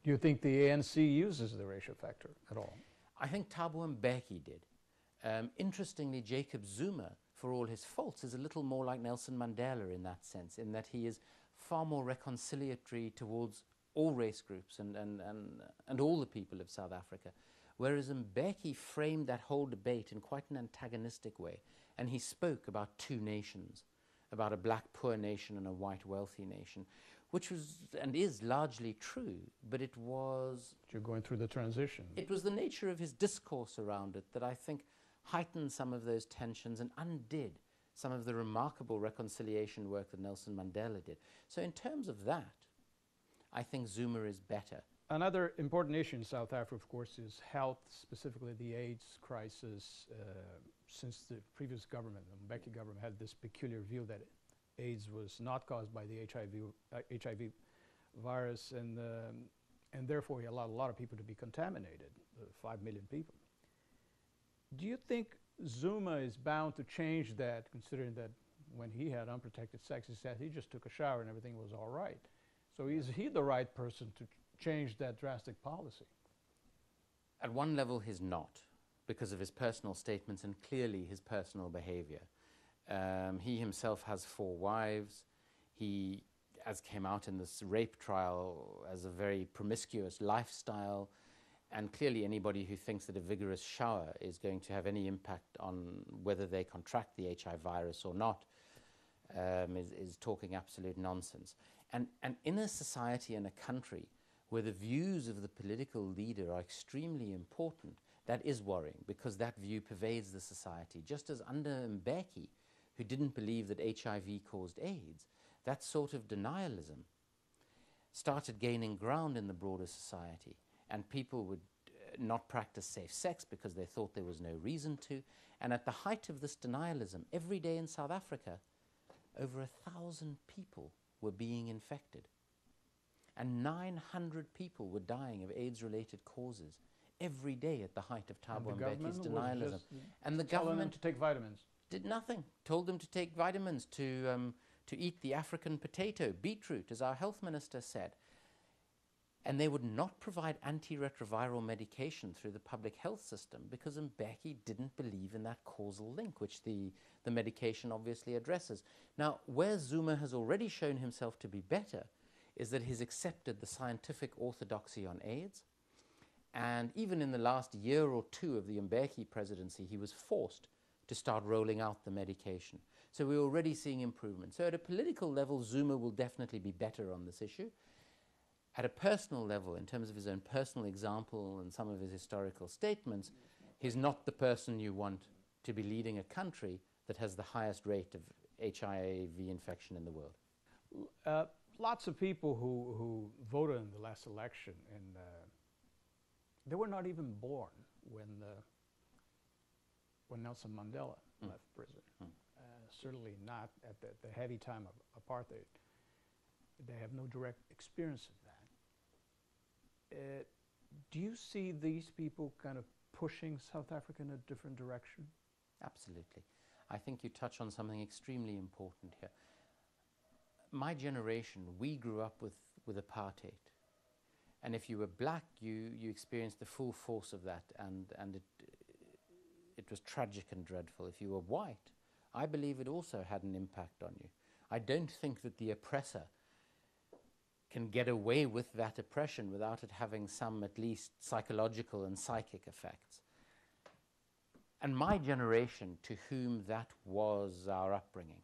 Do you think the ANC uses the racial factor at all? I think Thabo Mbeki did. Interestingly, Jacob Zuma, for all his faults, is a little more like Nelson Mandela in that sense, in that he is far more reconciliatory towards all race groups and all the people of South Africa. Whereas Mbeki framed that whole debate in quite an antagonistic way, and he spoke about two nations, about a black poor nation and a white wealthy nation, which was and is largely true, but it was... You're going through the transition. It was the nature of his discourse around it that I think heightened some of those tensions and undid some of the remarkable reconciliation work that Nelson Mandela did. So in terms of that, I think Zuma is better. Another important issue in South Africa, of course, is health, specifically the AIDS crisis. Since the previous government, the Mbeki government, had this peculiar view that AIDS was not caused by the HIV virus, and therefore he allowed a lot of people to be contaminated, 5 million people. Do you think Zuma is bound to change that, considering that when he had unprotected sex, he said he just took a shower and everything was all right? So is he the right person to change that drastic policy? At one level, he's not, because of his personal statements and clearly his personal behavior. He himself has 4 wives. He, as came out in this rape trial, as a very promiscuous lifestyle. And clearly anybody who thinks that a vigorous shower is going to have any impact on whether they contract the HIV virus or not is talking absolute nonsense. And in a society and a country where the views of the political leader are extremely important, that is worrying, because that view pervades the society. Just as under Mbeki, who didn't believe that HIV caused AIDS, that sort of denialism started gaining ground in the broader society, and people would not practice safe sex because they thought there was no reason to. And at the height of this denialism, every day in South Africa, over 1,000 people were being infected. And 900 people were dying of AIDS-related causes every day at the height of Thabo Mbeki's denialism. And the government them to take vitamins. Did nothing. Told them to take vitamins, to eat the African potato, beetroot, as our health minister said. And they would not provide antiretroviral medication through the public health system because Mbeki didn't believe in that causal link, which the medication obviously addresses. Now, where Zuma has already shown himself to be better is that he's accepted the scientific orthodoxy on AIDS. And even in the last year or two of the Mbeki presidency, he was forced to start rolling out the medication. So we're already seeing improvement. So at a political level, Zuma will definitely be better on this issue. At a personal level, in terms of his own personal example and some of his historical statements, he's not the person you want to be leading a country that has the highest rate of HIV infection in the world. Lots of people who voted in the last election, and they were not even born when Nelson Mandela left prison. Certainly not at the heavy time of apartheid. They have no direct experience of that. Do you see these people kind of pushing South Africa in a different direction? Absolutely. I think you touch on something extremely important here. My generation, we grew up with apartheid. And if you were black, you experienced the full force of that, and it was tragic and dreadful. If you were white, I believe it also had an impact on you. I don't think that the oppressor can get away with that oppression without it having some, at least, psychological and psychic effects. And my generation, to whom that was our upbringing,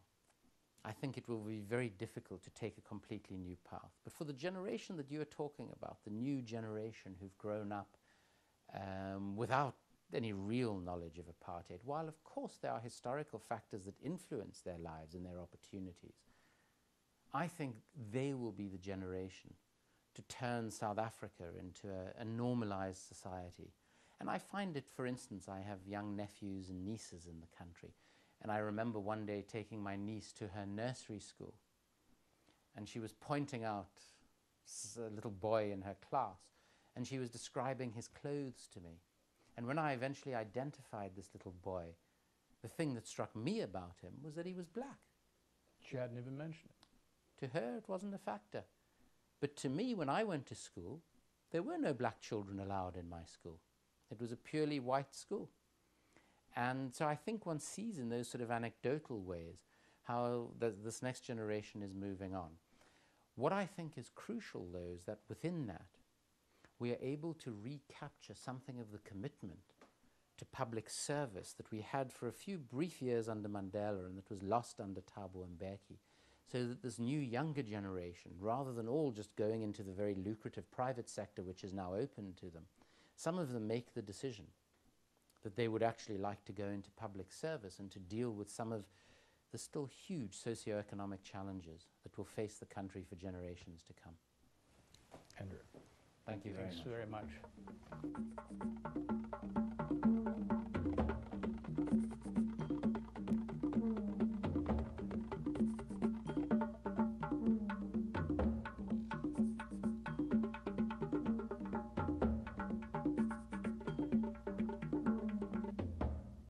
I think it will be very difficult to take a completely new path. But for the generation that you are talking about, the new generation who've grown up without any real knowledge of apartheid, while of course there are historical factors that influence their lives and their opportunities, I think they will be the generation to turn South Africa into a normalized society. And I find it, for instance, I have young nephews and nieces in the country. And I remember one day taking my niece to her nursery school. And she was pointing out a little boy in her class. And she was describing his clothes to me. And when I eventually identified this little boy, the thing that struck me about him was that he was black. She hadn't even mentioned it. To her, it wasn't a factor. But to me, when I went to school, there were no black children allowed in my school. It was a purely white school. And so I think one sees in those sort of anecdotal ways how this next generation is moving on. What I think is crucial, though, is that within that, we are able to recapture something of the commitment to public service that we had for a few brief years under Mandela and that was lost under Thabo Mbeki, so that this new younger generation, rather than all just going into the very lucrative private sector which is now open to them, some of them make the decision that they would actually like to go into public service and to deal with some of the still huge socio-economic challenges that will face the country for generations to come. Andrew. Thank you very much. Thanks very much.